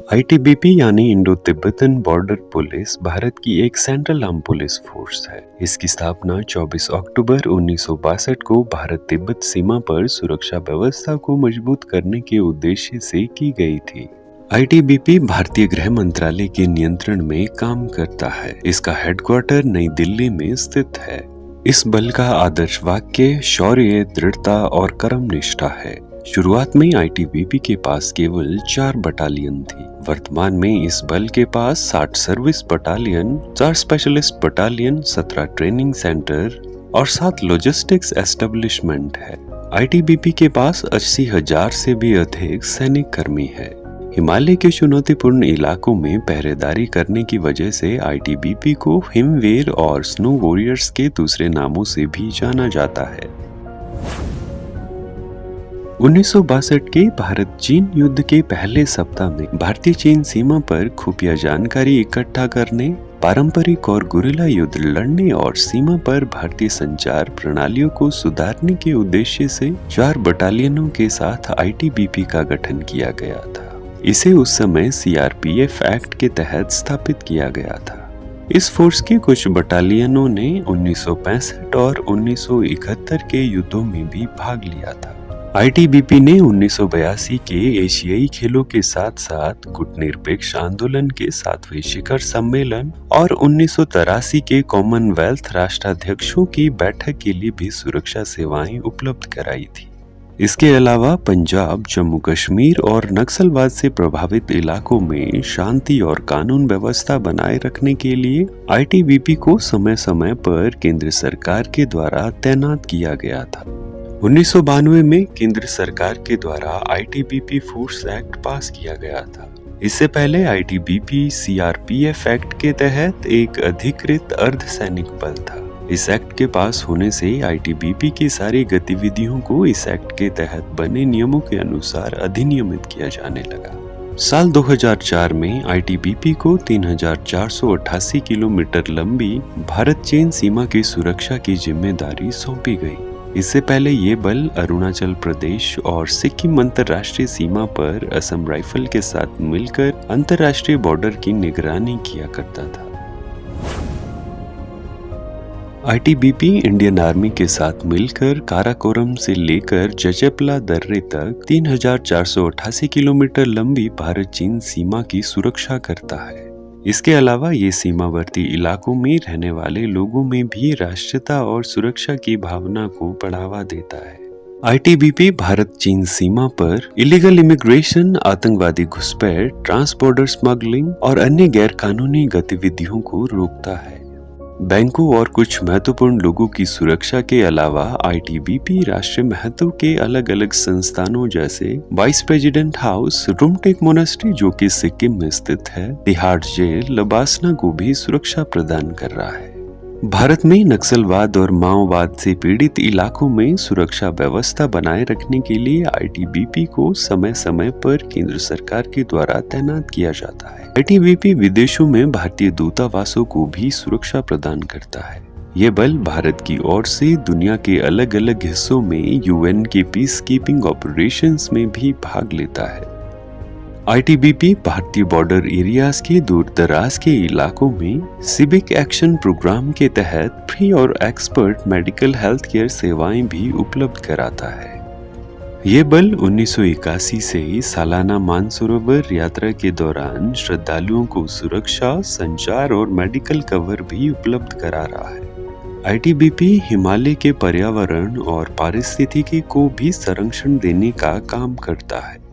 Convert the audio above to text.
ITBP यानी Indo Tibetan border police Bharat की एक सेंट्रल आर्म पुलिस फोर्स है। इसकी स्थापना 24 अक्टूबर 1962 को भारत तिब्बत सीमा पर सुरक्षा व्यवस्था को मजबूत करने के उद्देश्य से की गई थी। आईटीबीपी भारतीय गृह मंत्रालय के नियंत्रण में काम करता है। इसका हेडक्वार्टर नई दिल्ली में स्थित है। इस बल का आदर्श वाक्य शौर्य, दृढ़ता और कर्मनिष्ठा है। शुरुआत में आईटीबीपी के पास केवल 4 बटालियन थी। वर्तमान में इस बल के पास 60 service battalion, 4 specialist battalion, 17 training centre और 7 लॉजिस्टिक्स एस्टेब्लिशमेंट है। आईटीबीपी के पास 80,000 से भी अधिक सैनिक कर्मी है। हिमालय के चुनौतीपूर्ण इलाकों में पहरेदारी करने की वजह से आईटीबीपी को हिमवीर और स्नो वॉरियर्स के दूसरे नामों से भी जाना जाता है। 1962 के भारत चीन युद्ध के पहले सप्ताह में भारतीय चीन सीमा पर खुफिया जानकारी इकट्ठा करने, पारंपरिक और गुरिल्ला युद्ध लड़ने और सीमा पर भारतीय संचार प्रणालियों को सुधारने के उद्देश्य से 4 बटालियनों के साथ आईटीबीपी का गठन किया गया था। इसे उस समय सीआरपीएफ एक्ट के तहत स्थापित किया गया था। इस फोर्स के कुछ बटालियनों ने 1965 और 1971 के युद्धों में भी भाग लिया था। आईटीबीपी ने 1982 के एशियाई खेलों के साथ साथ गुटनिरपेक्ष आंदोलन के 7वें शिखर सम्मेलन और 1983 के कॉमनवेल्थ राष्ट्राध्यक्षों की बैठक के लिए भी सुरक्षा सेवाएं उपलब्ध कराई थी। इसके अलावा पंजाब, जम्मू कश्मीर और नक्सलवाद से प्रभावित इलाकों में शांति और कानून व्यवस्था बनाए रखने के लिए आईटीबीपी को समय समय पर केंद्र सरकार के द्वारा तैनात किया गया था। 1992 में केंद्र सरकार के द्वारा आईटीबीपी फोर्स एक्ट पास किया गया था। इससे पहले आईटीबीपी सीआरपीएफ एक्ट के तहत एक अधिकृत अर्धसैनिक बल था। इस एक्ट के पास होने से आईटीबीपी की सारी गतिविधियों को इस एक्ट के तहत बने नियमों के अनुसार अधिनियमित किया जाने लगा। साल 2004 में आईटीबीपी को 3,488 किलोमीटर लंबी भारत चीन सीमा की सुरक्षा की जिम्मेदारी सौंपी गई। इससे पहले ये बल अरुणाचल प्रदेश और सिक्किम अंतर्राष्ट्रीय सीमा पर असम राइफल के साथ मिलकर अंतर्राष्ट्रीय बॉर्डर की निगरानी किया करता था। आईटीबीपी इंडियन आर्मी के साथ मिलकर काराकोरम से लेकर जजेप्ला दर्रे तक 3,488 किलोमीटर लंबी भारत चीन सीमा की सुरक्षा करता है। इसके अलावा ये सीमावर्ती इलाकों में रहने वाले लोगों में भी राष्ट्रीयता और सुरक्षा की भावना को बढ़ावा देता है। आईटीबीपी भारत चीन सीमा पर इलीगल इमिग्रेशन, आतंकवादी घुसपैठ, ट्रांस बॉर्डर स्मगलिंग और अन्य गैर कानूनी गतिविधियों को रोकता है। बैंकों और कुछ महत्वपूर्ण लोगों की सुरक्षा के अलावा आईटीबीपी राष्ट्रीय महत्व के अलग अलग संस्थानों जैसे vice president house, Rumtek monastery जो कि सिक्किम में स्थित है, तिहाड़ जेल, लबासना को भी सुरक्षा प्रदान कर रहा है। भारत में नक्सलवाद और माओवाद से पीड़ित इलाकों में सुरक्षा व्यवस्था बनाए रखने के लिए आईटीबीपी को समय समय पर केंद्र सरकार के द्वारा तैनात किया जाता है। आईटीबीपी विदेशों में भारतीय दूतावासों को भी सुरक्षा प्रदान करता है। ये बल भारत की ओर से दुनिया के अलग अलग हिस्सों में यूएन के पीस कीपिंग ऑपरेशंस में भी भाग लेता है। आईटीबीपी भारतीय बॉर्डर एरियाज के दूर दराज के इलाकों में सिविक एक्शन प्रोग्राम के तहत फ्री और एक्सपर्ट मेडिकल हेल्थ केयर सेवाएं भी उपलब्ध कराता है। ये बल 1981 से सालाना मानसरोवर यात्रा के दौरान श्रद्धालुओं को सुरक्षा, संचार और मेडिकल कवर भी उपलब्ध करा रहा है। आईटीबीपी हिमालय के पर्यावरण और पारिस्थितिकी को भी संरक्षण देने का काम करता है।